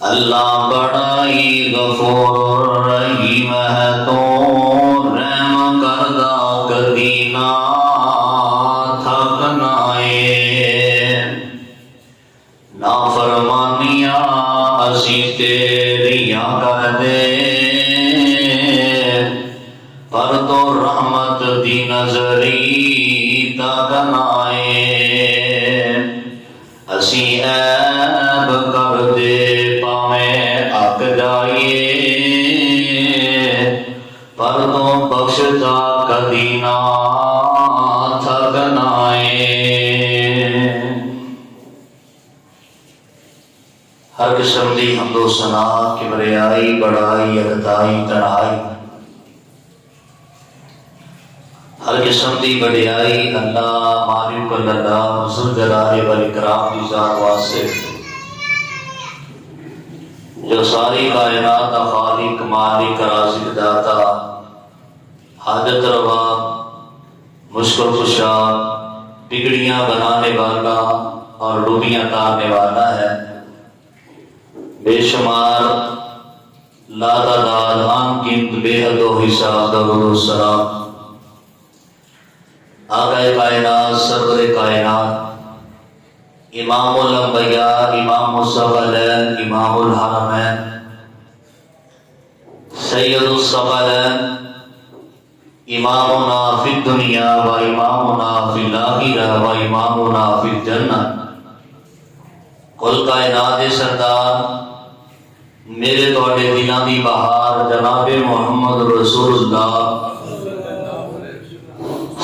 اللہ بڑائی غفور رحیم ہے تو رحم کردہ کبھی نہ تھکنائے نافرمانیاں اسی تیریاں کر دے پر تو رحمت دی نظری تک نائے اسی عیب کر دے پاویں اک جائیے پر تو بخشتا کدی نہ تھکنائے ہر قسم دی حمد و ثنا کبریائی بڑائی یکتائی تنہائی ہر قسم دی بڑیائی اللہ مالک اللہ ذوالجلال والاکرام کی ذات واسطے جو ساری کائنات کا خالق مالک رازق داتا حاجت روا مشکل کشا بگڑیاں بنانے والا اور ڈوبیاں تارنے والا ہے بے شمار لا تعداد عام قیمت بے حد و حساب درود و سلام آقا کائنات سرور کائنات امام الانبیاء امام الثقلین امام الحرمین سید الثقلین امامنا فی الدنیا و امامنا فی الاخرہ و امامنا فی الجنہ کل کائنات سردار میرے توڑے دلوں دی بہار جناب محمد رسول اللہ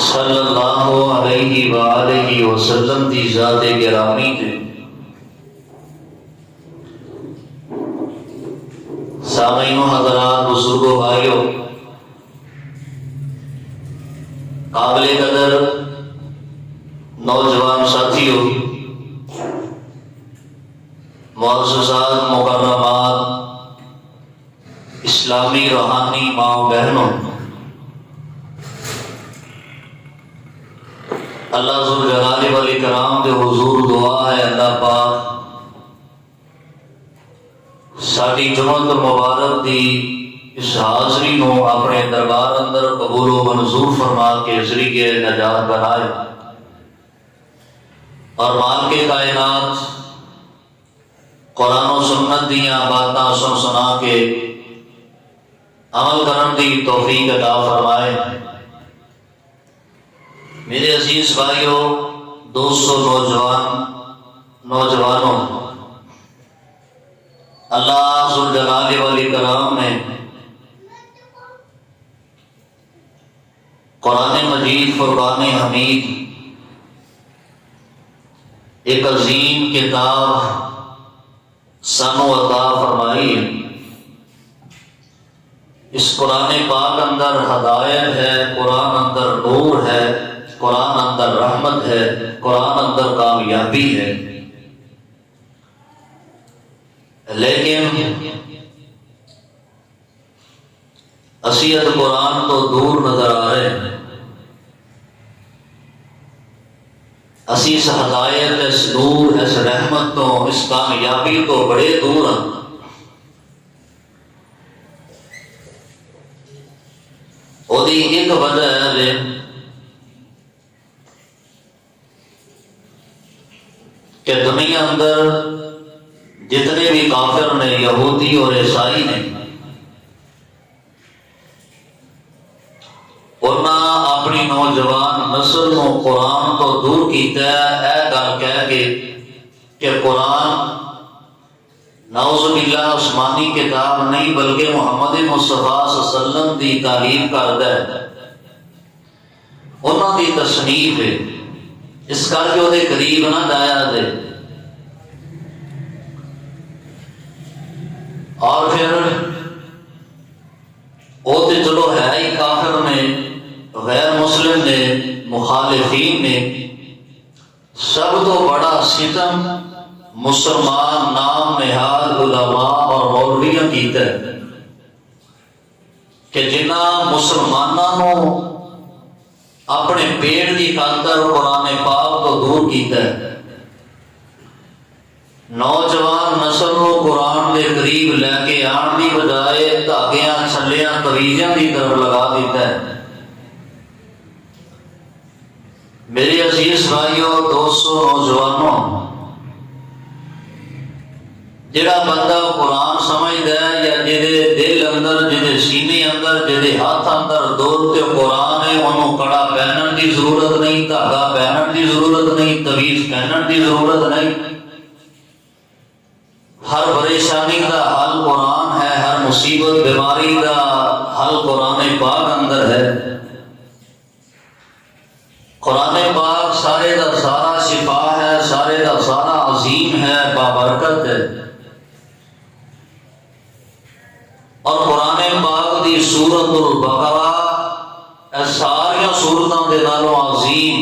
صلی اللہ علیہ وآلہ وسلم دی ذات گرامی تے سامعین و حضرات بزرگ و بھائیو قابل قدر نوجوان ساتھیو معززات مکرمات اسلامی روحانی ماں بہنوں اللہ ذوالجلال والاکرام دے حضور دعا ہے اللہ پاک ساری جمعت مبارک دی اس حاضری نو اپنے دربار اندر قبول و منظور فرما کے ذریعے نجات بنائے اور مالک کائنات قرآن و سنت دیاں باتاں سنا کے عمل کرن دی توفیق عطا فرمائے میرے عزیز بھائیوں دوستوں نوجوانوں اللہ ذوالجلال والاکرام نے قرآن مجید فرقان حمید ایک عظیم کتاب سانو عطا فرمائی ہے اس قرآن پاک اندر ہدایت ہے قرآن اندر نور ہے قرآن اندر رحمت ہے قرآن اندر کامیابی ہے لیکن اصیت قرآن تو دور نظر آ رہے ہیں اسی اس ہدایت اس نور اس رحمت تو اس کامیابی تو بڑے دور ہیں وہی ایک وجہ ہے کہ دنیا اندر جتنے بھی کافر نے یہودی اور عیسائی نے انہاں اپنی نوجوان نسل کو قرآن تو دور کیتا ہے اے گل کہہ کے کہ قرآن نعوذ باللہ عثمانی کتاب نہیں بلکہ محمد مصطفیٰ صلی اللہ علیہ وسلم دی تعلیم کردا ہے انہاں دی تصنیف ہے اس کر کے وہ قریب نہ جایا دے اور پھر وہ تو چلو ہے ہی کافر نے غیر مسلم نے مخالفین نے سب تو بڑا ستم مسلمان نام نہاد علماء اور مولویاں کیتا ہے کہ جنہ مسلمانوں اپنے پیڑ کی خاطر قرآن پاک تو دور کیتا ہے نوجوان نسل کو قرآن قرآن کے قریب لے کے آن کی بجائے دھاگیاں چھلیاں تویزیاں کی طرف لگا دیتا ہے۔ میرے عزیز بھائیوں، دوستوں، نوجوانوں، جڑا بندہ قرآن سمجھدا ہے یا جدے دل اندر، جدے سینے اندر، جدے ہاتھ اندر دور تے قرآن ہے، انہوں کڑا پہنن کی ضرورت نہیں، دھاگا پہنن کی ضرورت نہیں، تویز پہنن کی ضرورت نہیں۔ ہر پریشانی دا حل قرآن ہے، ہر مصیبت بیماری دا حل قرآن پاک اندر ہے۔ قرآن پاک سارے دا سارا شفا ہے، سارے دا سارا عظیم ہے، بابرکت ہے۔ اور قرآن پاک دی سورۃ البقرہ ساری سورتوں کے نالوں عظیم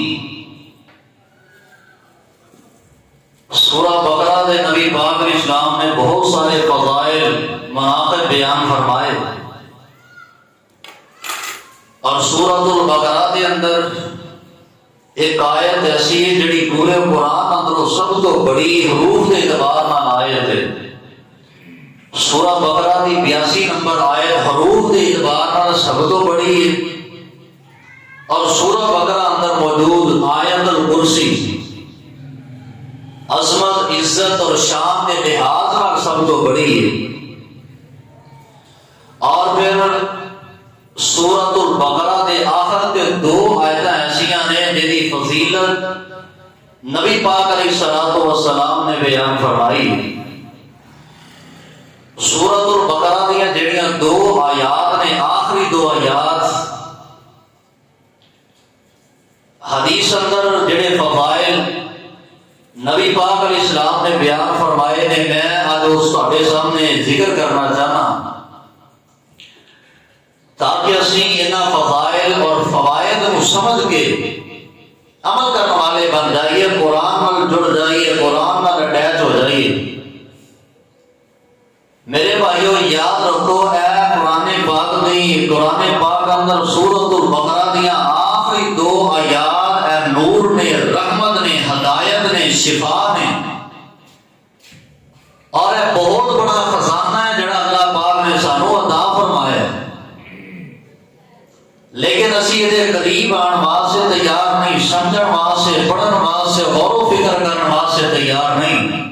سورہ بقرہ دے نبی پاک اسلام نے بہت سارے فضائل مناقب بیان فرمائے، اور سورۃ البقرہ دے اندر ایک آیت ایسی ہے جڑی پورے قرآن اندر سب تو بڑی حروف کے اعتبار نال آیت ہے۔ سورہ بقرہ دی 82 نمبر آیت حروف کے اعتبار نال سب تو بڑی ہے، اور سورہ بقرہ اندر موجود آیت الکرسی عظمت، عزت اور شان کے لحاظ نال سب تو بڑی ہے۔ اور پھر سورۃ البقرہ دے آخر تے 2 آیتاں ایسیاں نے جہی فضیلت نبی پاک علیہ الصلوۃ والسلام نے بیان فرمائی۔ سورۃ البقرہ دیا جڑیاں 2 آیات نے، آخری 2 آیات حدیث اندر جڑے فضائل نبی پاک علیہ السلام نے بیان فرمائے نے، میں آج اس تہاڈے سامنے ذکر کرنا چاہنا تاکہ اسی انہاں فضائل اور فوائد کو سمجھ کے عمل کرنے والے بن جائیے، قرآن نال جڑ جائیے، قرآن نال اٹیچ ہو جائیے۔ میرے بھائیو یاد رکھو، اے قرآن پاک دی، قرآن پاک اندر سورۃ البقرہ دیا آخری 2 آیات اے نور نے، رحمت نے، ہدایت نے، شفا نے، اور اے بہت بڑا خزانہ ہے جڑا اللہ پاک نے سانو عطا فرمایا ہے، لیکن اسی یہ قریب آن واسطے تیار نہیں، سمجھن واسطے، پڑھن واسطے، غور و فکر کرنے واسطے تیار نہیں۔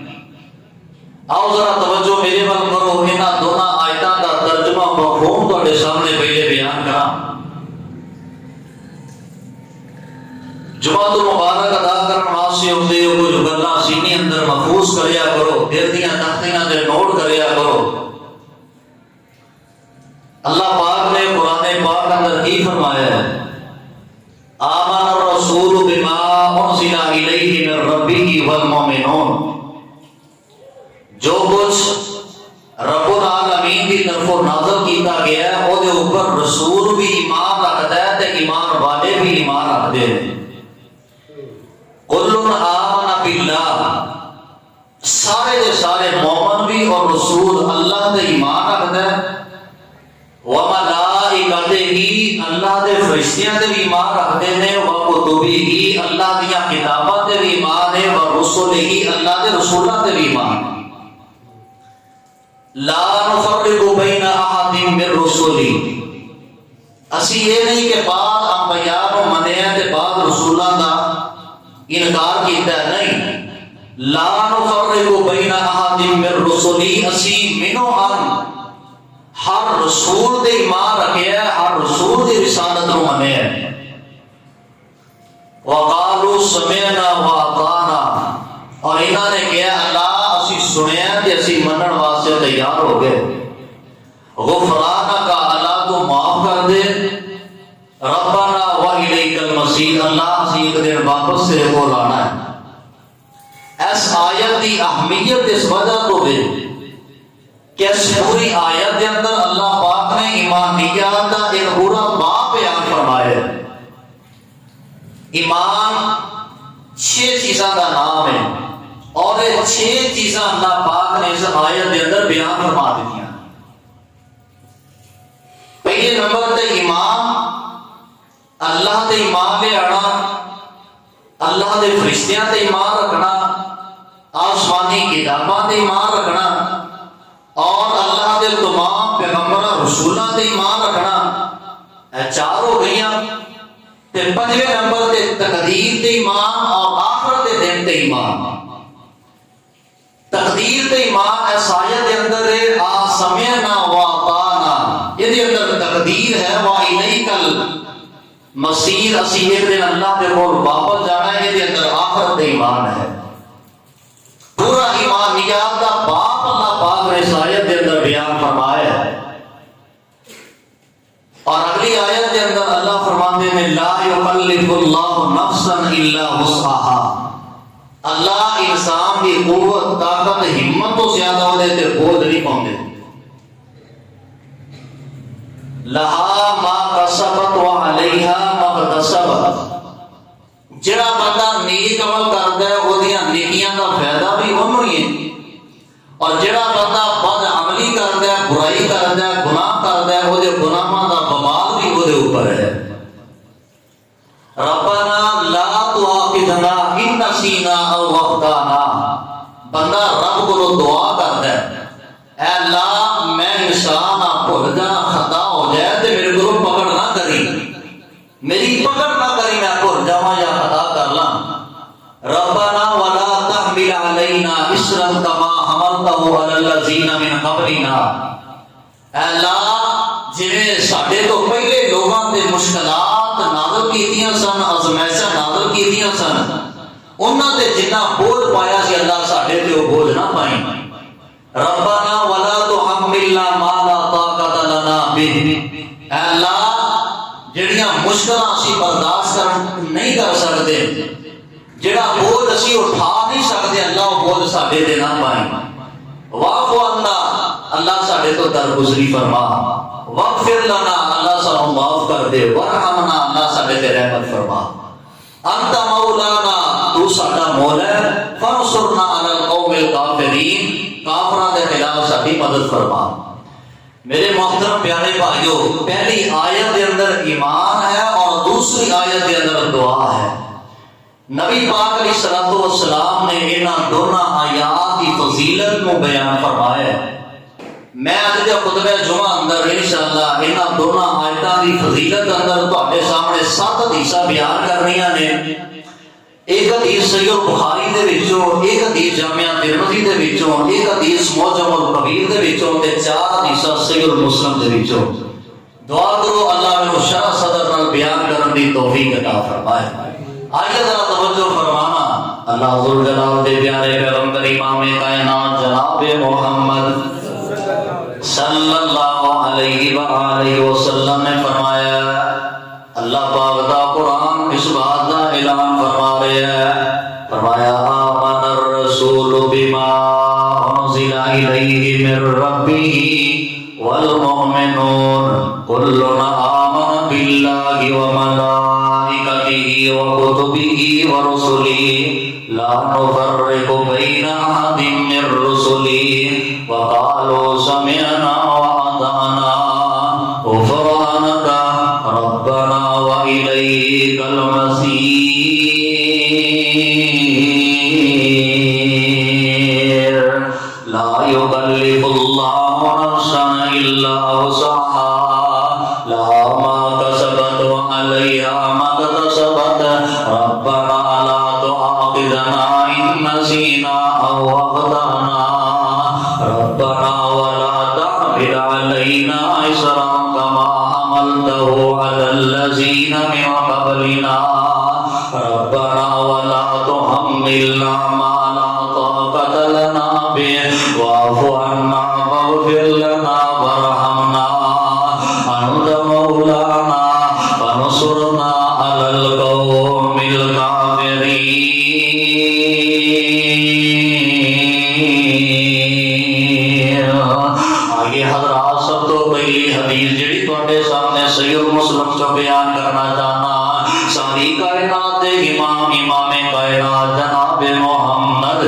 آؤ ذرا توجہ میرے ول کرو، انہاں دونوں آیتاں دا ترجمہ مفہوم تہاڈے سامنے پہلے بیان کراں۔ جمعہ المبارک ادا کرنے واسطے ہوندے ہو کچھ گلاں سینے اندر محفوظ کریا کرو، دل دیاں تختیاں تے نوٹ کریا کرو۔ اللہ پاک نے قرآن پاک اندر کی فرمایا ہے، آمن الرسول بما انزل الیہ من ربہ والمؤمنون، جو کچھ رب العالمین کی طرف نازل کیتا گیا ہے وہ دے اوپر رسول بھی ایمان رکھتا ہے تے ایمان والے بھی ایمان رکھتے ہیں۔ کل آمن باللہ، سارے دے سارے مومن بھی اور رسول اللہ تے ایمان رکھتا ہے، وملائکتہ، اللہ دے فرشتیاں تے بھی ایمان رکھتے ہیں، وکتبہ، اللہ دیاں کتاباں تے بھی ایمان ہے، ورسلہ، اللہ دے رسولاں تے بھی ایمان ہے۔ لا نفرق بین احد من رسلہ، اسی یہ نہیں کہ بعض انبیاء کو منیا تے بعض رسولاں دا انکار کیتا ہے، نہیں۔ لا نفرق بین احد من رسلہ، اسی منو ہر رسول دے ایمان رکھیا ہے، ہر رسول دی رسالت کو منیا ہے۔ وقالوا سمعنا واطعنا، اور انہوں نے کہا اللہ اسی سنیا کہ اسی منن واسطے تیار ہو گئے۔ غفرانک، اللہ تو معاف کر دے، ربنا والیک المصیر، اللہ اسی ایک دن واپس تیرے کو لانا ہے۔ اس آیت دی اہمیت اس وجہ تو ہے کہ اس پوری آیت کے اندر اللہ پاک نے ایمانیات کا ایک پورا باب بیان فرمایا ہے۔ ایمان 6 چیزاں کا نام ہے، اور یہ 6 چیزاں اللہ پاک نے اس آیت کے اندر بیان فرما دی۔ پہلے نمبر تے ایمان، اللہ تے ایمان لے آنا، اللہ دے فرشتیاں تے ایمان رکھنا، آسمانی کتاباں تے ایمان رکھنا، اور اللہ دے تمام پیغمبراں رسولاں تے ایمان رکھنا، اے چار ہو گئیاں۔ تے پنجویں نمبر تے تقدیر تے ایمان اور آخرت دے دن تے ایمان۔ تقدیر تے ایمان اس آیت دے اندر ہے سمعنا و اطعنا، یہ دے اندر تقدیر ہے وَإِلَيْكَ الْمَصِيرُ، اسی ایک دن اللہ دے کول واپس جانا ہے، یہ دے اندر آخرت دے ایمان ہے۔ پورا ایمانیات دا باپ اللہ پاک نے اس آیت دے اندر بیان فرمایا ہے۔ اور اگلی آیت کے اندر اللہ فرماتے ہیں لا یکلف اللہ نفسا الا وسعها، اللہ انسان کی قوت طاقت ہمت تو زیادہ ہو دے تے بوجھ نہیں پاؤندے، لہا ما کسبت وعلیہا ما اکتسبت، جڑا بندہ نیک عمل کردا ہے اودیاں نیکیاں دا فائدہ بھی انہوں ہی ہے، اور جڑا بندہ بد عملی کردا ہے برائی کردا ہے گناہ کردا ہے اودے گناہاں دا وبال بھی اودے اوپر ہے۔ ربنا لا تؤاخذنا ان نسینا او اخطانا، بندہ رب کو دعا کردا ہے اے اللہ میں انسان بھول جانا خطا ہو جائے تے میرے کو پکڑ نہ کری، میری پکڑ نہ کری، میں بھول جاواں یا خطا کر لاں۔ ربنا ولا تحمل علينا اسرا كما حملته على الذين من قبلنا، اے اللہ جویں ساڈے تو پہلے لوگاں تے مشکلات نازل کیتیاں سن، آزمائشاں نازل کیتیاں سن، انہاں تے جنہ بوجھ پایا سی اللہ ساڈے تے وہ بوجھ نہ پائیں۔ ربنا ولا تحملنا ما لا طاقت لنا به، اے اللہ جڑیاں مشکلاں اسی برداشت نہیں کر سکتے، جڑا بوجھ اسی اٹھا نہیں سکتے، اللہ وہ بوجھ ساڈے تے نہ پائیں۔ واعف عنا، اللہ ساڈے تو درگزری فرما، واغفر لنا، اللہ سانوں معاف کر دے، ورحمنا، اللہ ساڈے تے رحمت فرما، انت مولانا، تو ساڈا مولا ہے، فانصرنا علی القوم الکافرین، کافراں دے خلاف ساڈی مدد فرما۔ میرے محترم پیارے بھائیو، پہلی آیت دے اندر ایمان ہے اور دوسری آیت دے اندر دعا ہے۔ نبی پاک علیہ الصلوۃ والسلام نے انہاں دونوں آیات کی فضیلت کو بیان فرمایا ہے۔ میں اج دے خطبہ جمعہ اندر انشاءاللہ انہاں دونوں آیتاں کی فضیلت اندر تواڈے سامنے 7 حدیثاں بیان کرنیاں نے۔ ایک حدیث صحیح بخاری دے وچوں، ایک حدیث جامع ترمذی دے وچوں، ایک حدیث معجم الکبیر دے وچوں تے 4 حدیثاں صحیح مسلم دے وچوں۔ دعا کرو اللہ میں شرح صدر نال بیان کرن دی توفیق عطا فرمائے۔ آئیے ذرا توجہ فرمانا، اللہ ذو جلال دے پیارے پیغمبر امام کائنات جناب محمد صلی اللہ علیہ وآلہ وسلم نے فرمایا، اللہ پاک دا قرآن اس بات دا اعلان فرما رہے ہیں، فرمایا آمن الرسول بما انزل الیہ من ربہ والمؤمنون کل آمن باللہ وملائکتہ وکتبہ ورسلہ لا نفرق بین احد من رسلہ وقالوا سمعنا وأطعنا غفرانك ربنا وإليك المصير۔ لا يكلف الله نفسا إلا وسعها، لها ما كسبت وعليها ما اكتسبت، ربنا لا تؤاخذنا إن نسينا أو أخطأنا، ربنا ولا تحمل علينا إصرا كما حملته على الذين من قبلنا، ربنا ولا تحملنا ما لا طاقة لنا به، واعف عنا واغفر لنا وارحمنا، أنت مولانا فانصرنا على القوم الكافرين۔ حضرات سب تو پہلی حدیث جڑی تواڈے سامنے صحیح مسلم چ بیان کرنا چاہنا، ساری کائنات دے امام کائنات جناب محمد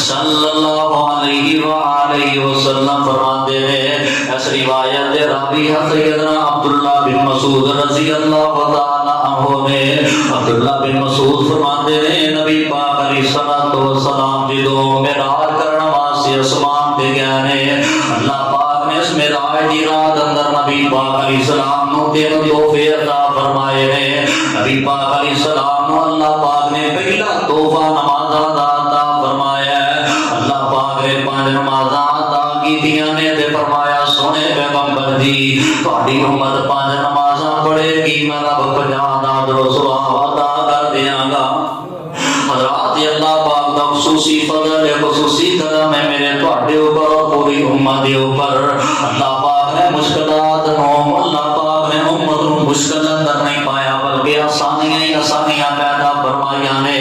صلی اللہ علیہ وآلہ وسلم فرماتے ہیں، اس روایت دے راوی سیدنا عبداللہ بن مسعود رضی اللہ تعالی عنہ نے، عبداللہ بن مسعود فرماتے ہیں نبی پاک علیہ الصلوۃ والسلام جدوں معراج کرن واسطے آسمان تے گیا نے اللہ پاک نے اس معراج دی رات اندر نبی پاک علیہ السلام نو تین تحفے عطا فرمائے نے نبی پاک علیہ السلام نو اللہ پاک نے پہلا تحفہ نمازاں دا عطا فرمایا ہے اللہ پاک نے 5 نمازاں عطا کیتیاں نے تے فرمایا سونے پیغمبر دی تہاڈی امت 5 نمازاں پڑھے گی میں رب 50 دا درو ثواب عطا کر دیاں گا حضرات یہ اللہ پاک دا خصوصی فضل ہے خصوصی کرم ہے میرے تہاڈے اوپر اور پوری امت دے اوپر اللہ پاک نے مشکلات نو اللہ پاک نے امت نو مشکل اندر نہیں پایا بلکہ آسانیاں ہی آسانیاں پیدا فرمائیاں نے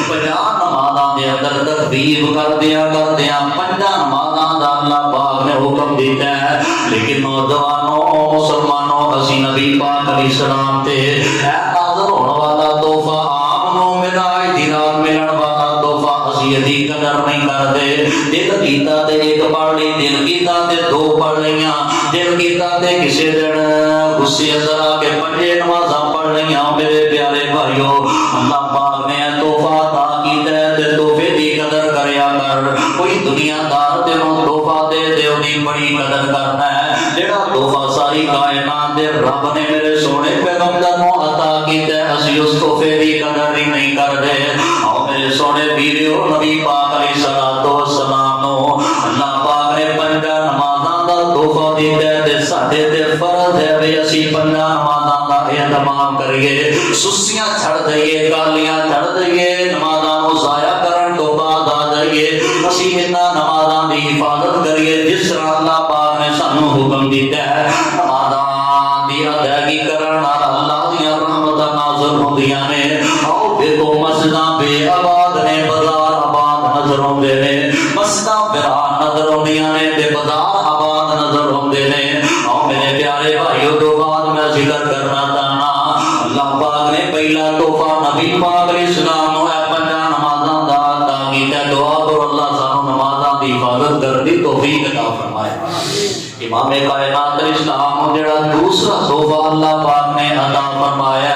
50 نمازاں دے اندر ترتیب کر دیا 5 نمازاں دا اللہ پاک نے حکم دیتا ہے لیکن نوجوانوں مسلمانوں اسی نبی پاک علیہ السلام تے اے نازل ہونے والا تحفہ آپ نو معراج دی رات ملن والا تحفہ اسی دی قدر نہیں کردے دل کیتا تے ایک پڑھ لی دل کیتا تے 2 پڑھ لیاں دل کیتا تے کسے دن غصے اندر آ کے 5 نمازاں پڑھ لیاں میرے پیارے بھائیو اللہ پاک نے تحفہ عطا کیتا ہے تے تحفے دی قدر کریا کر کوئی دنیا دار تینوں تحفہ دے دے اودی بڑی قدر کرنا ہے جڑا تحفہ ساری کائنات دے رب نے میرے سونے پیغمبر نو عطا کیتا ہے اسی اس تحفے دی قدر ہی نہیں کردے آؤ میرے سونے بیویو نبی پاک علیہ الصلوۃ والسلام نو اللہ پاک نے 5 نمازاں دا تحفہ دیتا ہے تے ساڈے تے فرض ہے کہ اسی 5 نمازاں دا اہتمام کریے سستیاں چھڑ دئیے گالیاں چھڑ دئیے نمازاں نو ضائع کرن تو بعد آ جائیے اسی انہاں نمازاں دی حفاظت کریے جس طرح اللہ پاک نے سانو حکم دیتا ہے نمازاں دی ادائیگی کرن نال اللہ دی رحمتاں نازل ہوندیاں نے آؤ دیکھو مسجداں بے آباد نے بازار آباد نظر ہوندے نے مسجداں ویران نظر ہوندیاں نے تے بازار آباد نظر ہوندے نے آؤ میرے پیارے بھائیو دو بات میں ذکر کرنا چاہنا اللہ پاک نے پہلا تحفہ نبی پاک علیہ السلام نو 5 نمازاں دا عطا کیتا دعا کرو اللہ سانو نمازاں دی حفاظت کرن دی توفیق عطا فرمائے امام کائنات علیہ السلام جڑا دوسرا تحفہ اللہ پاک نے عطا فرمایا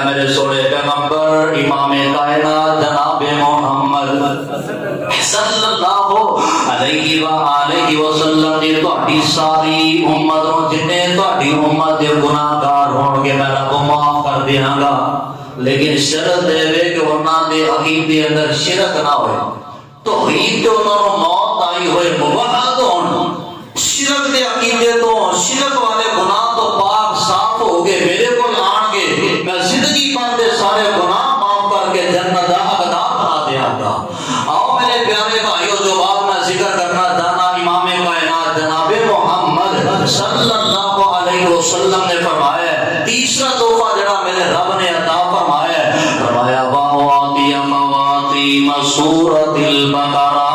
میرے سونے پیغمبر امام کائنات جناب محمد صلی اللہ علیہ وآلہ وسلم دی تہاڈی ساری امت نو جتنے تہاڈی امت دے گناہگار ہون گے میں رب معاف کر دیاں گا لیکن شرط دے وے کہ انہاں دے عقیدے اندر شرک نہ ہوئے توحید تے انہاں نو موت آئی ہوئے موحد ہون شرک دے عقیدے تو شرک والے گناہ تو پاک صاف ہو گئے میرے کو آن گے میں زندگی بھر دے سارے گناہ معاف کر کے جنت دا حقدار بنا دیا گا آؤ میرے پیارے بھائیو جو بات میں ذکر کرنا چاہنا امام کائنات جناب محمد صلی اللہ علیہ وسلم نے فرمایا تیسرا تحفہ جڑا میرے رب نے عطا فرمایا واواتی مواتی مسورۃ البقرہ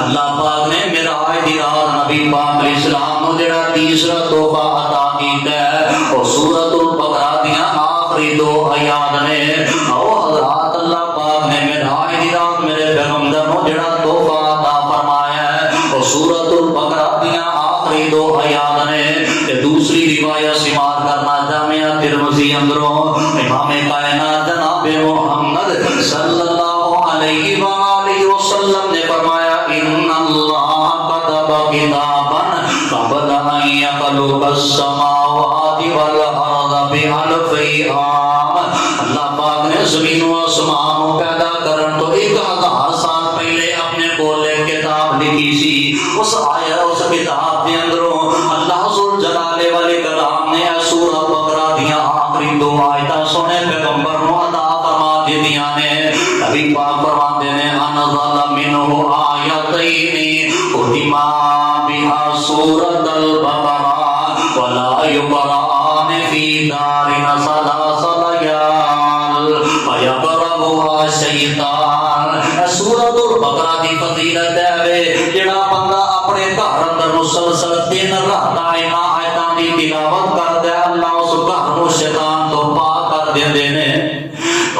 اللہ پاک نے معراج دی رات نبی پاک علیہ السلام نو جڑا تیسرا تحفہ عطا کیتا ہے او سورۃ البقرہ دیاں آخری 2 آیات نے او حضرات اللہ پاک نے معراج دی رات میرے پیغمبر نو جڑا تحفہ عطا فرمایا ہے او سورۃ البقرہ دیاں آخری 2 آیات نے تے دوسری روایت سماعت کرنا جامعہ ترمذی اندروں امام کائنات جناب محمد صلی اللہ علیہ وآلہ وسلم نے فرمایا ان اللہ كتب كتابا قبل ان يخلق السماوات والارض ب1000 عام اللہ پاک نے زمین و آسمان کو پیدا کرن تو 1000 سال پہلے اپنے کول کتاب لکھی سی اس آیا اس کتاب کے اندروں اللہ ذل جلال والے کلام نے سورہ بقرہ دیاں آخری 2 آیات سونے پیغمبر نو عطا فرما دیاں نے نبی پاک فرماتے نے انزل منہ آیتین ختما بها سورۃ البقرہ ولا یقرأان فی دارنا ثلاث لیال فیقرأها شیطان سورۃ البقرہ دی فضیلت ہے جڑا بندہ اپنے گھر اندر مسلسل 3 راتاں انہاں آیتاں دی تلاوت کردا ہے اللہ اس گھر نو شیطان تو پاک کر دیندے نے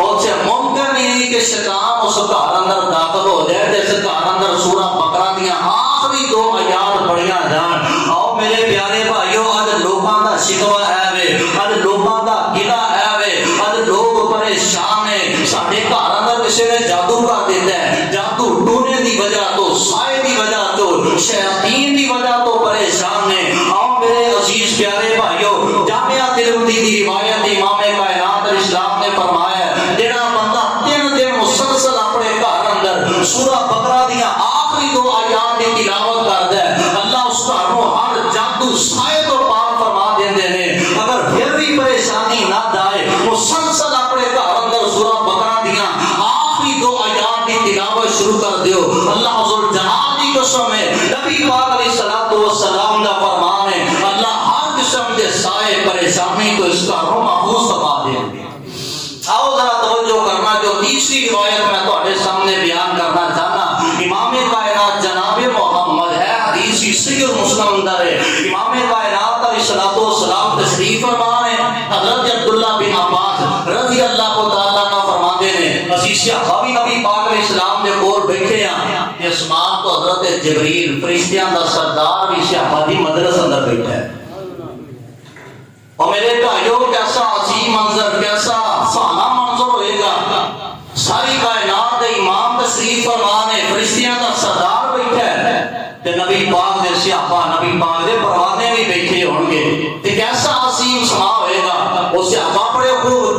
اور سے ممکن نہیں کہ شیطان اس گھر اندر داخل ہو جائے تے اس گھر اندر سورہ بقرہ دیاں آخری 2 آیات پڑھیاں جان آؤ میرے پیارے بھائیو اج لوکاں دا شکوہ ہے وے اج لوکاں دا گلہ ہے وے اج لوگ پریشان نے ساڈے گھر اندر کسے نے جادو کر دیتا ہے جادو ٹونے دی وجہ تو سائے دی وجہ تو شیاطین دی وجہ تو پریشان نے۔ آؤ میرے عزیز پیارے بھائیو، جامعہ ترمذی کی روایت امام کائنات اسلام نے فرمایا جڑا بندہ 3 دن مسلسل اپنے گھر اندر سورہ بقرہ دیاں آخری 2 آیات کی تلاوت کردا ہے، اللہ اس گھر نو ہر جادو سائے تو پاک فرما دیندے نے۔ اگر پھر بھی پریشانی نہ جائے، مسلسل اپنے گھر اندر سورہ بقرہ دیاں آخری 2 آیات کی تلاوت شروع کر دیو، اللہ ذو جلال کی قسم ہے، نبی پاک علیہ الصلوۃ والسلام کا فرمان ہے، اللہ ہر قسم کے سائے پریشانی تو اس کا روح محفوظ فرما دیں گے۔ آؤ ذرا توجہ کرنا، جو تیسری روایت میں تمہارے سامنے بیان کرنا چاہنا، امام کائنات جناب محمد ہے، حدیث کی صحیح مسلم اندر ہے، امام کائنات علیہ الصلوۃ والسلام تشریف فرما رہے ہیں، حضرت عبداللہ بن عباس رضی اللہ تعالیٰ عنہ فرماتے ہیں اسی صحابہ بھی نبی پاک علیہ السلام کے کول بیٹھے ہیں، اسمان تو حضرت جبریل فرشتیاں دا سردار بھی صحابہ دی مجلس اندر بیٹھا ہے۔ اور میرے بھائیو کیسا عظیم منظر، کیسا سہانا منظر ہوئے گا، ساری کائنات دے امام تشریف فرمانے، فرشتیاں دا سردار بیٹھا ہے تے نبی پاک دے صحابہ، نبی پاک دے پروانے بھی بیٹھے ہون گے، تے کیسا عظیم سما ہوئے گا۔ وہ صحابہ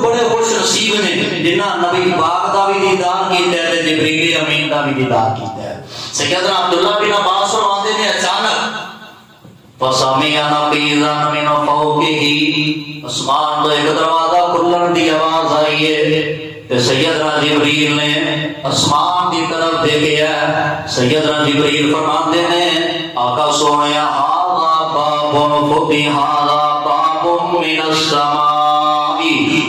بڑے خوش نصیب نے جنہاں نبی پاک دا بھی دیدار کیتا ہے تے جبریل امین دا بھی دیدار کیتا ہے۔ سیدنا عبداللہ بن عباس فرماتے ہیں اچانک فَسَمِعَ نَقِيضًا مِنْ فَوْقِهِ، اسمان تو ایک دروازہ کھلن دی آواز آئی ہے تے سیدنا جبریل نے اسمان کی طرف دیکھا، سیدنا جبریل فرماتے ہیں آقا سونے ھذا باب فتح، ھذا باب من السماء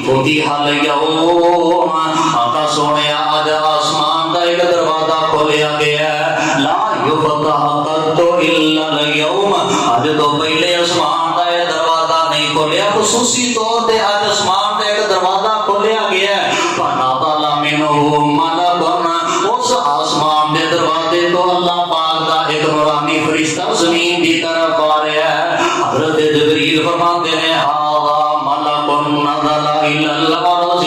فتح اليوم، آقا سونے آج آسمان کا ایک دروازہ کھولیا گیا ہے، لا یفتح قط الا اليوم، آج تو پہلے آسمان کا یہ دروازہ نہیں کھولیا، خصوصی طور پہ آج آسمان کا ایک دروازہ کھولیا گیا ہے، فنزل منہ ملک، اس آسمان کے دروازے تو اللہ پاک کا ایک نورانی فرشتہ زمین کی طرف آ رہا ہے۔ حضرت جبریل فرماتے ہیں ھذا ملک نزل الی الارض،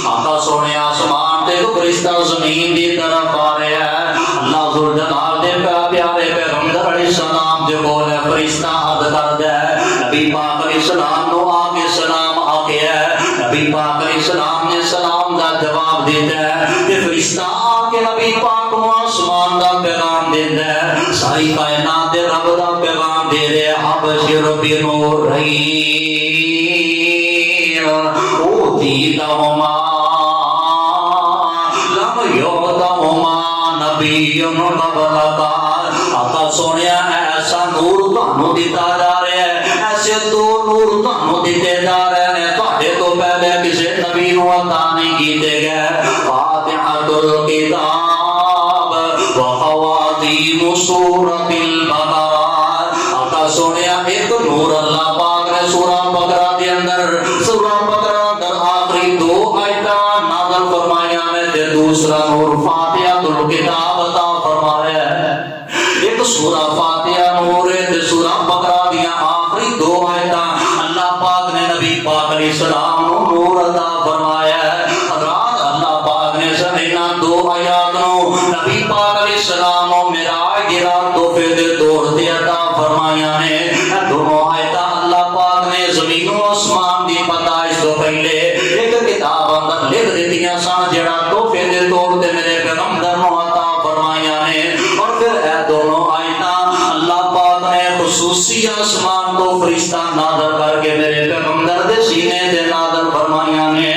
آقا سونے آسمان سے فرشتہ زمین کی طرف آ رہا ہے، اللہ ذو جلال دے پیارے پیغمبر علیہ السلام جو بول ہے فرشتہ عرض کردا ہے، نبی پاک علیہ السلام نو آ کے سلام آکھیا ہے، نبی پاک علیہ السلام نے سلام دا جواب دیتا ہے کہ فرشتہ آ کے نبی پاک کو آسمان دا پیغام دیتا ہے، ساری کائنات دے رب دا پیغام دے رہے ابشر بنورین اوتیتہما لم یؤتہما نبی قبلک، آقا سونیا ایسا نور تانوں دیتا جا رہا ہے، ایسے تو نور تانوں دیتے جا رہے ہیں تواڈے تو پہلے کسی نبی نو عطا نہیں کیتے گئے۔ فاتحۃ الکتاب وخواتیم سورۃ البقرہ، آقا سونیا ایک نور اللہ پاک نے سورہ بقرہ کے اندر، سورہ بقرہ اندر آخری 2 آیتاں نازل فرمائیاں نے تے دوسرا نور فاتحۃ الکتاب عطا فرمایا ہے۔ ایک سورہ فاتحہ نور ہے تے سورہ بقرہ دیاں آخری 2 آیتاں اللہ پاک نے نبی پاک علیہ السلام نو نور عطا فرمایا ہے۔ حضرات اللہ پاک نے سنینا 2 آیات نو نبی پاک علیہ السلام نو معراج دی رات تحفے دے طور تے عطا فرمایا نے۔ دونوں آیتاں اللہ پاک نے زمین و آسمان دی پیدائش تو پہلے ایک کتاب اندر لکھ دتیاں سن جڑا تحفے دے طور تے میرے پیغمبر نو عطا فرمایا نے، اور پھر اے دونوں آیتاں اللہ پاک نے خصوصی آسمان تو فرشتہ نازل کر کے میرے پیغمبر دے سینے تے نازل فرمایا نے۔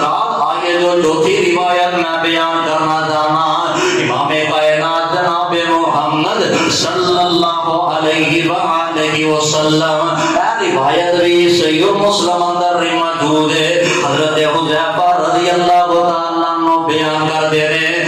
رات آئیے جو چوتھی روایت میں بیان کرنا چاہنا، امام کائنات جناب محمد صلی اللہ علیہ وآلہ وسلم، اے روایت بھی صحیح مسلم اندر موجود ہے، حضرت حذیفہ رضی اللہ تعالیٰ عنہ بیان کر دے رہے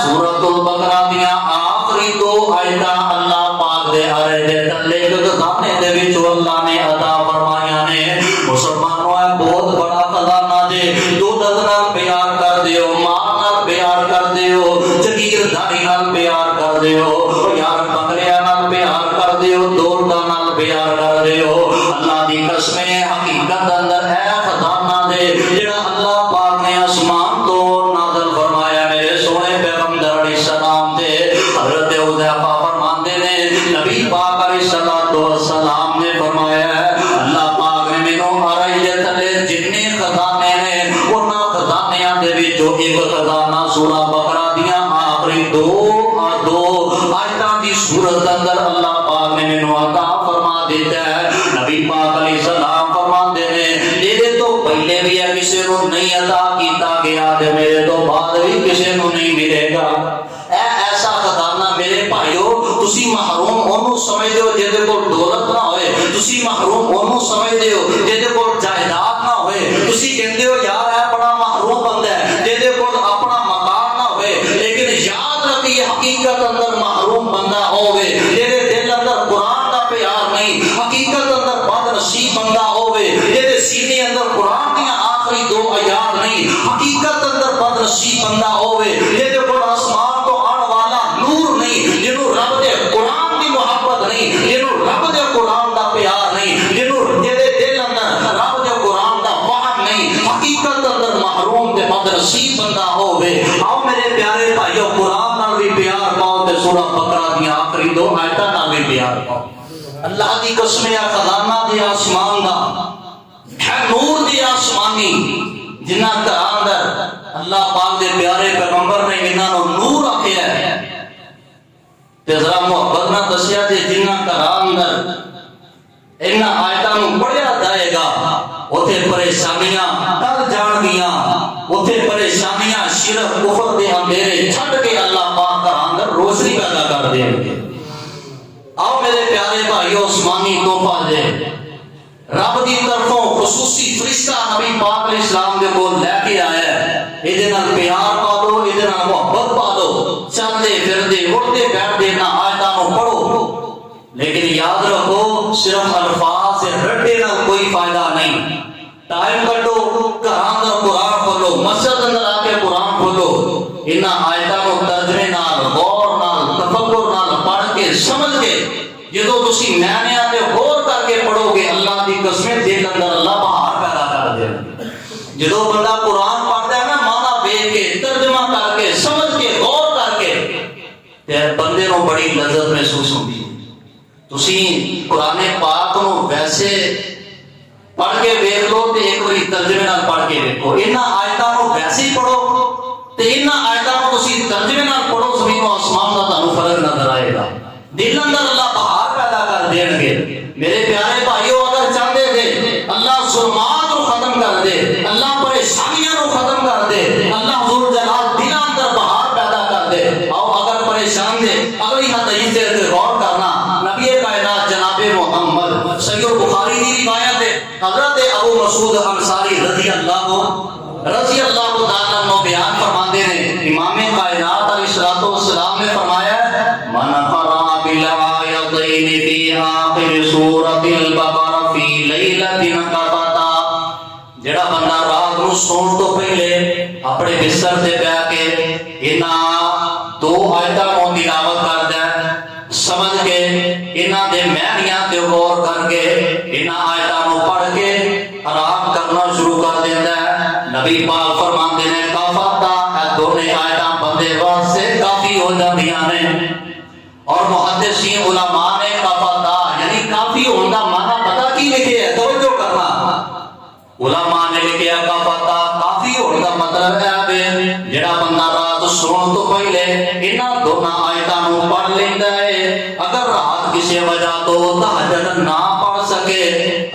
سورۃ البقرہ دیاں آخری 2 آیتاں اللہ پاک دے ہرے دے تلے خزانے دے وچ اللہ نے عطا فرمایا نے۔ مسلمانوں اے بہت بڑا خزانہ جے، دودھ نال پیار کر دیو، ماں نال پیار کر دیو، جگیرداری نال پیار کر دیو، یار بکریاں نال پیار کر دیو، دولتاں نال پیار کر دیو، اللہ دی قسم حقیقت اندر ہے خزانہ دے جڑا اللہ پاک نے آسمان تو نازل فرمایا میرے سونے پیغمبر علیہ السلام دے۔ حضرت حذیفہ فرماندے نے علیہ السلام نے فرمایا ہے اللہ پاک نے مینوں ارائیت لے جتنے خزانے نے انہاں خزانیاں دے وچوں ایک خزانہ سورہ بقرہ دیاں آخری دو آیتاں دی صورت اندر اللہ پاک نے مینوں عطا فرما دیتا ہے۔ نبی پاک علیہ السلام فرماندے نے یہ تو پہلے بھی ہے کسی کو نہیں عطا کیتا گیا تے میرے تو بعد بھی کسی کو نہیں ملے گا۔ ایسا خزانہ میرے بھائیو تسی محروم اونوں سمجھدے ہو جے دے کول دولت نہ ہوئے، تسی محروم اونوں سمجھدے ہو جے دے کول جائیداد نہ ہوئے، تسی کہندے ہو یار اے بڑا محروم بندہ ہے جے دے کول اپنا مکان نہ ہوئے، لیکن یاد رکھیے حقیقت اندر محروم بندہ ہوئے جے دل اندر قرآن دا پیار نہیں، حقیقت اندر بد نصیب بندہ ہوئے جے سینے اندر قرآن دی آخری دو آیات نہیں، حقیقت اندر بد نصیب بندہ ہوئے جے کول آسمان تو آن والا نور نہیں، جنوں رب دے قرآن دی محبت نہیں، جنوں رب دے قرآن دا پیار نہیں، جنوں جے دل اندر رب دے قرآن دا فہم نہیں، حقیقت اندر محروم تے بد نصیب بندہ ہوئے۔ آؤ میرے پیارے بھائیو قرآن نال بھی پیار پاؤ تے سورہ بقرہ دی آخری دو آیتاں نال بھی پیار پاؤ۔ اللہ دی قسم ہے خزانہ دے آسمان دا ہے نور دی آسمانی جنہ گھراں اندر اللہ پاک دے پیارے پیغمبر نے انہاں نوں نور آکھیا ہے تے ذرا محبت نہ دسیا تے جنہ گھراں اندر انہاں آیتاں نوں پڑھیا جائے گا اوتھے پریشانیاں ٹل جان گیاں، اوتھے پریشانیاں شرک کفر دے اندھیرے چھڈ کے اللہ پاک گھراں اندر روشنی پیدا کر دیں گے۔ آؤ میرے پیارے بھائیو آسمانی تحفہ دے رب دی طرفوں خصوصی فرشتہ نبی پاک علیہ السلام دے کول لے کے آیا ہے، ایدے نال پیار پا دو، ایدے نال محبت پا دو، چلدے پھردے اٹھدے بیٹھدے نہ آیتاں نوں پڑھو، لیکن یاد رکھو صرف الفاظ سے رٹے نال کوئی فائدہ نہیں۔ ٹائم کڈو گھراں اندر قرآن کھولو، مسجد اندر آ کے قرآن کھولو، انہاں آیتاں نوں ترجمے نال غور نال تفکر نال پڑھ کے سمجھ کے جدوں تسی معنیاں تے غور کر کے پڑھو گے اللہ دی قسم دل اندر اللہ بہار پیدا کر دے گا۔ جدوں بندہ قرآن پڑھدا ہے نا معنی ویکھ کے ترجمہ کر کے سمجھ کے غور کر کے تے بندے نوں بڑی لذت محسوس ہوندی ہے۔ تسی قرآن پاک نوں ویسے پڑھ کے ویکھ لو تے ایک باری ترجمے نال پڑھ کے ویکھو، انہاں آیتاں نوں ویسے ہی پڑھو تے انہاں آیتاں نوں تسی ترجمے نال پڑھو، زمین و آسمان دا تانوں فرق نظر آئے گا، دل اندر اللہ بہار پیدا کر دین گے۔ میرے پیارے بھائیو اگر چاہتے تھے اللہ ظلمات کو ختم کر دے، اللہ پریشانیاں کو ختم کر دے، اللہ ذو جلال دل اندر بہار پیدا کر دے، آؤ اگر پریشان دے اگلی حدیث سے غور کرنا نبی کائنات جناب محمد صحیح بخاری کی روایت ہے، حضرت ابو مسعود انصاری رضی اللہ تعالیٰ عنہ بیان فرماتے ہیں امام کائنات علیہ السلام نے فرمایا من قرأ بالآیتین فی آخر سورۃ البقرہ فی لیلۃ قطعا، جڑا بندہ رات نو سون تو پہلے اپنے بستر تے بیٹھ کے انہاں دو آیتاں نوں تلاوت کردا ہے، سمجھ کے انہاں دے معنیاں تے غور کر کے انہاں آیتاں نوں پڑھ کے آرام کرنا شروع کر دیندا ہے، نبی پاک فرماندے نے کافتا اے دونوں آیتاں بندے واسطے کافی ہو جاندیاں نے۔ اور محدثین علماء نے کافتا یعنی کافی ہونے کا معنی پتہ کی لکھے ہے، توجہ کرنا، علماء نے لکھیا کافتا کافی ہونے کا مطلب ہے جڑا بندہ رات سون تو پہلے انہاں دونوں آیتاں نوں پڑھ لیندا ہے، اگر رات کسی وجہ تو تہجد نہ پڑھ سکے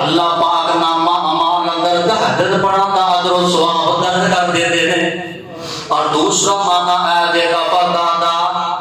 اللہ پاک نامہ امان اندر تہجد پڑھن دا اجر و ثواب درج کر دیندے نے۔ اور دوسرا معنی ہے دے کافتا دا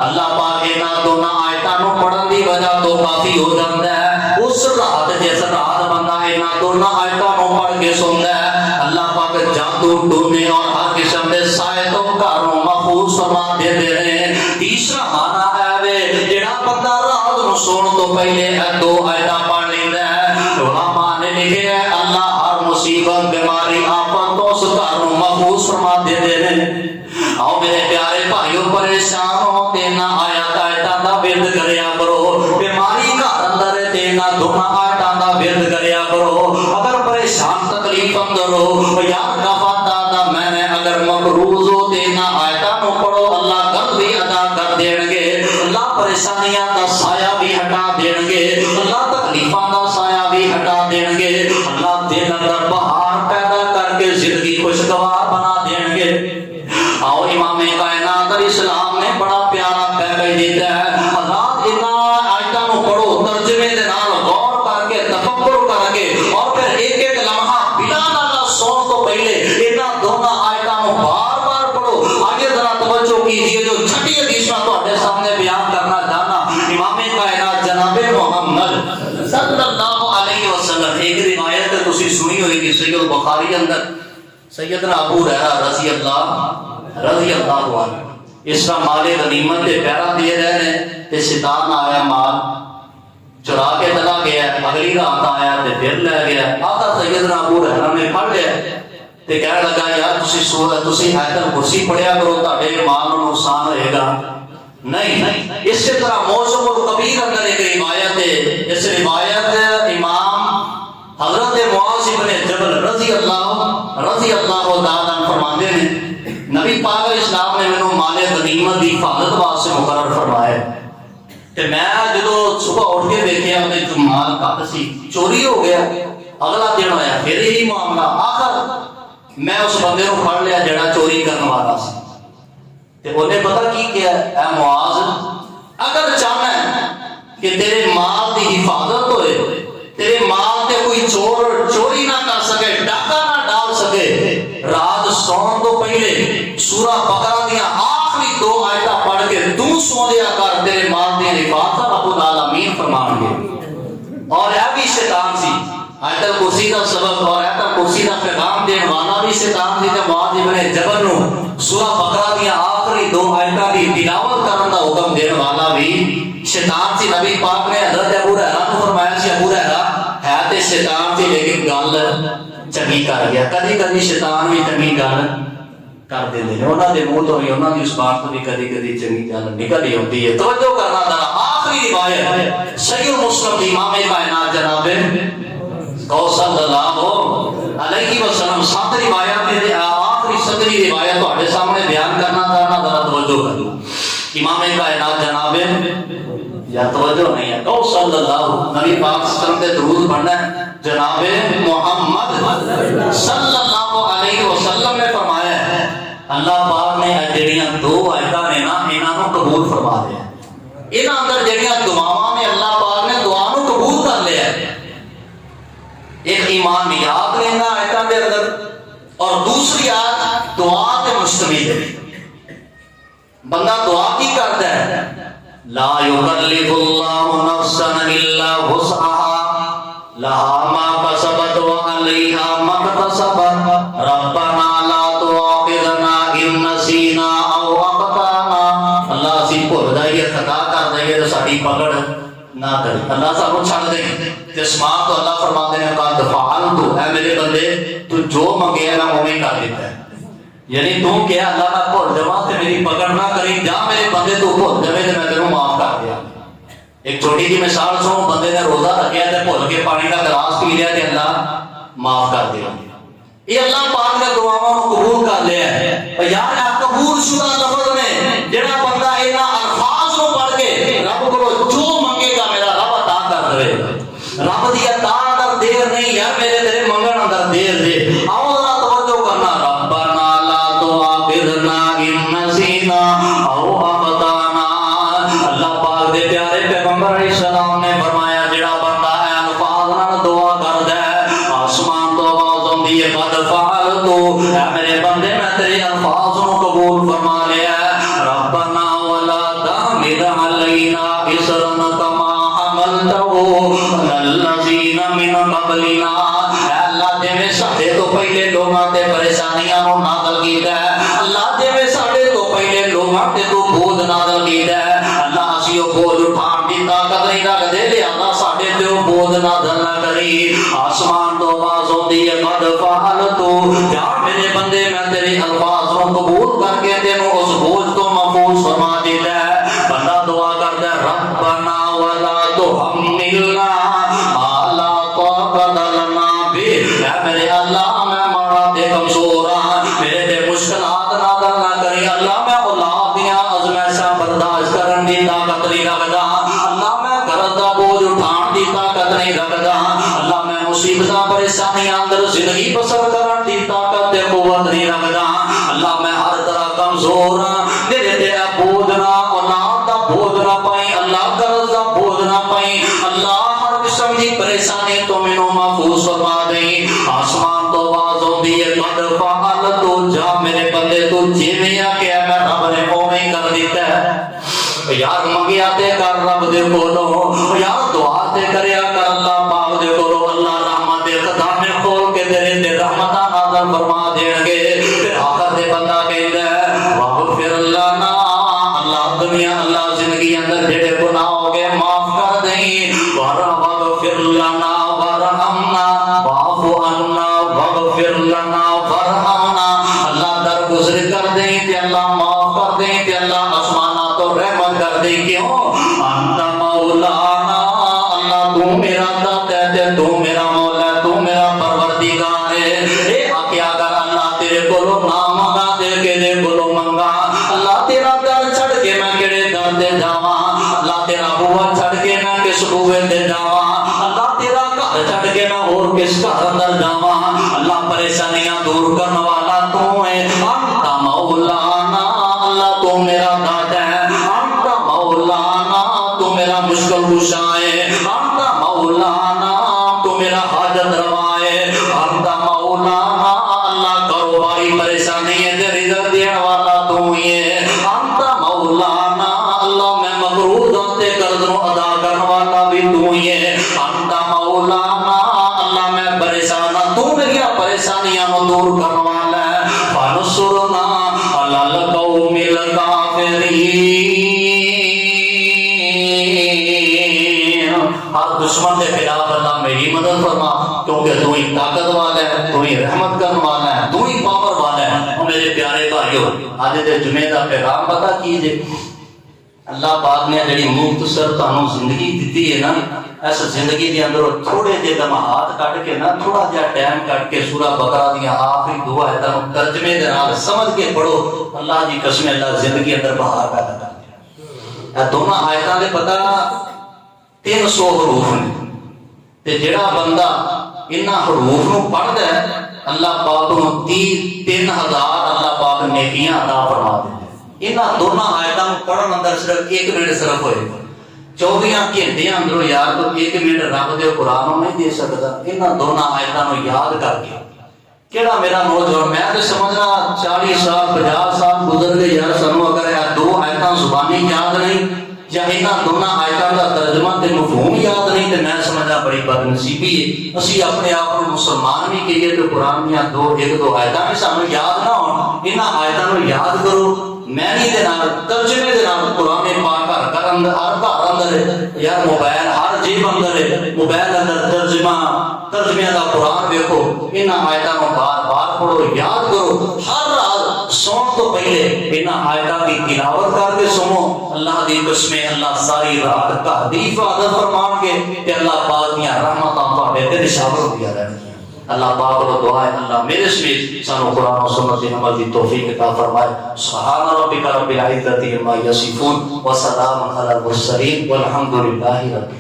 اللہ پاک انہاں دونوں آیتاں نوں پڑھن دی وجہ تو کافی ہو جاندا ہے، اس رات جس رات بندہ انہاں دونوں آیتاں نوں پڑھ کے سوندا ہے اللہ پاک جادو ٹونے اور ہر قسم دے سائے تو گھروں محفوظ فرما دیندے نے۔ تیسرا معنی ہے جڑا بندہ رات نوں سون تو پہلے دو آیتاں پڑھ لیندا ہے، علماء نے لکھیا ہے اللہ ہر مصیبت بیماری آفت تو اس گھر نوں محفوظ فرما دیندے نے۔ آؤ میرے پیارے بھائیو پریشان ہو تے نہ آیتاں دا ورد کریا کرو، بیماری گھر اندر ہے تے نہ دونوں آیتاں دا ورد کریا کرو، اگر پریشان تکلیف اندر ہو یار کافتا دا میں نے اگر مقروض ہو تے نہ آیتاں نوں پڑھو اللہ قرض بھی ادا کر دین گے، اللہ پریشانیاں دا سایہ بھی ہٹا دین گے، اللہ تکلیفاں دا سایہ بھی ہٹا دین گے، اللہ دل اندر بہار پیدا کر کے زندگی خوشگوار بنا دین گے۔ آؤ امام کائنات علیہ السلام نے بڑا پیارا پیغام دیتا ہے، اللہ انہاں آیتاں نو پڑھو، ترجمے دے نال غور کر کے تفکر کر کے، اور پھر ایک ایک لمحہ بلا نہ سون تو پہلے انہاں دونوں آیتاں نو بار بار پڑھو۔ آگے ذرا توجہ کیجیے، جو چھٹی حدیث میں تہاڈے سامنے بیان کرنا چاہنا، امام کائنات جناب محمد صلی اللہ علیہ وسلم، ایک روایت ہے تسی سنی ہوئی کہ صحیح البخاری اندر سیدنا ابو ہریرہ رضی اللہ عنہ اس کا مال غنیمت کے پیرا دیے رہے ہیں تے شیطان آیا، مال چرا کے چلا گیا، اگلی رات آیا تے پھر لے گیا۔ آتا سیدنا ابو ہریرہ نے پڑھ لیا تے کہنے لگا یار تسی آیت کرسی پڑھیا کرو، تہاڈے مال نو نقصان ہوئے گا نہیں۔ اسی طرح موسم الکبیر اندر ایک روایت ہے، اس روایت امام حضرت معاذ بن جبل رضی اللہ تعالیٰ فرماتے ہیں نبی پاک علیہ السلام نے مینوں مال غنیمت دی حفاظت واسطے مقرر فرمایا کہ میں جدو صبح اٹھ کے دیکھیا میں جو مال کٹ سی چوری ہو گیا، اگلا دن ہویا پھر یہی معاملہ، آخر میں اس بندے کو پھڑ لیا جڑا چوری کرنے والا سی تے انہیں پتہ کی کیا، اے معاذ اگر چاہنا ہے کہ تیرے مال دی حفاظت ہوئے، تیرے مال تے کوئی چور چوری نہ کر سکے، ڈاکہ نہ ڈال سکے، رات سون تو پہلے سورہ بقرہ دیا آخری 2 آیتاں پڑھ کے تو سو دیا کر، تیرے مال دی حفاظت رب العالمین فرمان گے۔ اور یہ بھی شیطان سی، آیت الکرسی کا سبب اور آیت الکرسی کا پیغام دین والا بھی شیطان سی، تے معاذ بن جبل نو سورہ بقرہ دیا آخری 2 آیتاں دی تلاوت کرن دا حکم دین والا بھی شیطان سی۔ نبی پاک نے حضرت ابو ہریرہ کو فرمایا سی ابو ہریرہ ہے تے شیطان سی لیکن گل چنگی کر گیا۔ کدی کدی شیطان بھی چنگی گل کر دیندے نے، انہاں دے منہ تو بھی انہاں دی زبان تو بھی کدی کدی چنگی گل نکل ہی ہوندی ہے۔ توجہ کرنا ذرا، آخری روایت صحیح مسلم امام کائنات جناب صلی اللہ علیہ وسلم 7 روایات دے آخری 7ویں روایت تہاڈے سامنے بیان کرنا چاہنا، ذرا توجہ کرنا۔ امام کائنات جناب یا توجہ نہیں ہے، کو صلی اللہ نبی پاک صلی اللہ علیہ وسلم تے درود پڑھنا ہے، جناب محمد صلی اللہ علیہ وسلم نے فرمایا ہے اللہ پاک نے جڑیاں 2 آیتاں نے نا انہاں نو قبول فرما لیا، انہاں اندر جڑیاں دعاواں نے اللہ پاک نے دعا نو قبول کر لیا ہے۔ ایک ایمانیات نے انہاں آیتاں دے اندر، اور دوسری آیت دعا تے مشتمل ہے۔ بندہ دعا کی کرتا ہے، لا یکلف اللہ نفسا الا وسعها لها ما کسبت وعلیہا ما اکتسبت ربنا لا تؤاخذنا ان نسینا او اخطانا۔ اللہ اسی بھول جائیے، خطا کر دئیے تو ساری پکڑ نہ کرے، اللہ سانو چھڈ دے تے اسمان تو اللہ فرماتے ہیں قد فعلت، اے میرے بندے تو جو منگیا میں اوویں کر دیتا ہے، یعنی تو کیا اللہ کا بھول جاواں تے میری پکڑ نہ کری، جا میرے بندے تو بھول جاوے تے میں تینوں معاف کر دیا۔ ایک چھوٹی جی مثال سنو، بندے نے روزہ رکھیا تے بھول کے پانی کا گلاس پی لیا تے اللہ معاف کر دیا۔ یہ اللہ پاک نے دعاواں کو قبول کر لیا ہے۔ اور یار آپ قبول شدہ لفظ میں جڑا بندہ انہاں الفاظ کو پڑھ کے رب کو جو منگے گا میرا رب عطا کر دے، رب دی عطا اندر دیر نہیں یار، میرے تیرے منگن اندر دیر دے۔ آؤ ذرا توجہ کرنا، ربنا لا تؤاخذنا ان نسینا او اخطانا۔ اللہ پاک دے پیارے پیغمبر علیہ السلام نے فرمایا جڑا بندہ ہے الفاظ نال دعا کردا ہے، آسمان تو آواز ہوندی ہے قد فعلت، اے میرے بندے میں تیرے الفاظ نو قبول فرما لیا ہے۔ ربنا ولا تحمل علینا اصرا کما حملته على الذین من قبلنا۔ اے اللہ جویں ساڈے تو پہلے لوگاں تے پریشانیاں نو نازل کیتا ہے، اللہ جویں ساڈے تو پہلے لوگاں تے تو بوجھ نازل کیتا ہے، اللہ اسی او بوجھ اٹھان دی طاقت نہیں رکھدے، لہذا ساڈے تے او بوجھ نازل نہ کری۔ آسمان تو آواز ہوندی ہے قد فعلت، یار میرے بندے میں تیرے الفاظ نو قبول کر کے تینوں اس بوجھ تو محفوظ فرما دیتا ہے۔ بندہ دعا کردا ہے ربنا ولا تحملنا ما لا طاقت لنا به، اے میرے اللہ میں ماڑا تے کمزور ہاں، میرے تے مشکلات نازل نہ کری، اللہ میں اولاد دیاں آزمائشاں برداشت کرن دی طاقت نہیں رکھدا، اللہ میں گھر دا بوجھ اٹھان دی طاقت نہیں رکھدا اللہ میں مصیبتاں پریشانیاں اندر زندگی بسر کرن دی طاقت تے قوت نہیں رکھدا اللہ میں ہر طرح کمزور ہاں میرے تے بوجھ نہ اولاد دا بوجھ نہ پائی اللہ قرض دا بوجھ نہ پائی اللہ ہر قسم دی پریشانی تو مینوں محفوظ فرما دیں آسمان تو آواز ہوندی ہے قد فعلت جا میرے بندے تو جویں آکھیا میں رب نے اوویں کر دتا ہے یار منگیا تے کر رب دے کولوں یار دعا تے کریا کر اللہ پاک دے کولوں اللہ رحمت دے خزانے کھول کے تیرے تے رحمتاں نازل فرما دین گے پھر آخر تے بندہ کہندا ہے واغفر لنا اللہ دنیا اللہ زندگی اندر جڑے گناہ ہو گئے معاف کر دیں واغفر لنا ورحمنا واعف عنا واغفر لنا ورحمنا اللہ درگزر کر دیں تے اللہ معاف کر دیں تے اللہ آسماناں تو رحمت کر دیں کیوں انت مولانا اللہ تو میرا داتا ہے تو میرا مولا ہے تو میرا پروردگار ہے اے آکھیا کر اللہ تیرے کولوں نہ منگا دے کے دے کولوں منگا اللہ تیرا در چھڑ کے میں کیڑے در تے جاواں اللہ تیرا بوا چھڑ کے میں کس بوے تے جاواں اللہ تیرا گھر چھڑ کے میں اور کس گھر اندر جاواں اللہ پریشانیاں دور کرنے والا تو ہے انت مولانا اللہ تو میرا داتا ہے انت مولانا تو میرا مشکل کشا ہے انت مولانا تو میرا حاجت روا ہے انت مولانا اللہ کاروباری پریشانی ہے تے رزق دین والا تو ہی ہے انت مولانا اللہ میں مقروض تے قرض نو ادا کرنے والا بھی تو ہی ہے انت مولانا اللہ میں پریشان ہوں تو میری پریشانیاں نو دور کرنے والا ہے فانصرنا علی القوم الکافرین ہر دشمن کے خلاف اللہ میری مدد فرما کیونکہ تو ہی طاقت والا ہے تو ہی رحمت کرنے والا ہے تو ہی پاور والا ہے اور میرے پیارے بھائیو آج دے جمعے دا پیغام پتہ کیجئے اللہ پاک نے جڑی مختصر تانوں زندگی دتی ہے نا اس زندگی دے اندر تھوڑے جے لمحات کٹ کے نا تھوڑا جہا ٹائم کٹ کے سورہ بقرہ دی آخری دو آیتاں ترجمے دے نال سمجھ کے پڑھو اللہ دی قسم اللہ زندگی اندر بہار پیدا کر دے اے دونوں آیتاں دے پتہ 300 حروف نے تے جڑا بندہ انہاں حروف نو پڑھدا ہے اللہ پاک نو 3000 اللہ پاک نیکیاں عطا فرما دے انہاں دونوں آیتاں پڑھن اندر صرف 1 منٹ صرف ہوئے 24 گھنٹے اندر یار تو 1 منٹ رب دے قرآن نو نہیں دے سکتا انہاں دونوں آیتاں نو یاد کر کے کیڑا میرا نوجوان میں تے سمجھنا 40 سال 50 سال گزر گئے یار سانو اگر یہ دو آیتاں زبانی یاد نہیں یا انہاں دونوں آیتاں دا ترجمہ تے مفہوم یاد نہیں تے میں سمجھنا بڑی بد نصیبی ہے اسی اپنے آپ کو مسلمان بھی کہیے تو قرآن دیاں ایک دو آیتاں بھی سانو یاد نہ ہون انہاں آیتاں نو یاد کرو معنی دے نال ترجمے دے نال قرآن پاک ہر گھر اندر یار موبائل ہر جیب اندر ہے موبائل اندر ترجمے دا قرآن دیکھو انہاں آیتاں نو بار بار پڑھو یاد کرو ہر رات سون تو پہلے انہاں آیتاں کی تلاوت کر کے سنو اللہ دی قسم اللہ ساری رات کا حفاظت فرمان کے تے اللہ پاک دیاں رحمتاں تہاڈے تے نشاور ہوندیاں رہندیاں اللہ پاک کو دعا ہے اللہ میرے سمیت سانو قرآن و سنت عمل کی توفیق عطا فرمائے سبحان ربک رب العزت عما یصفون وسلام علی المرسلین والحمد للہ رب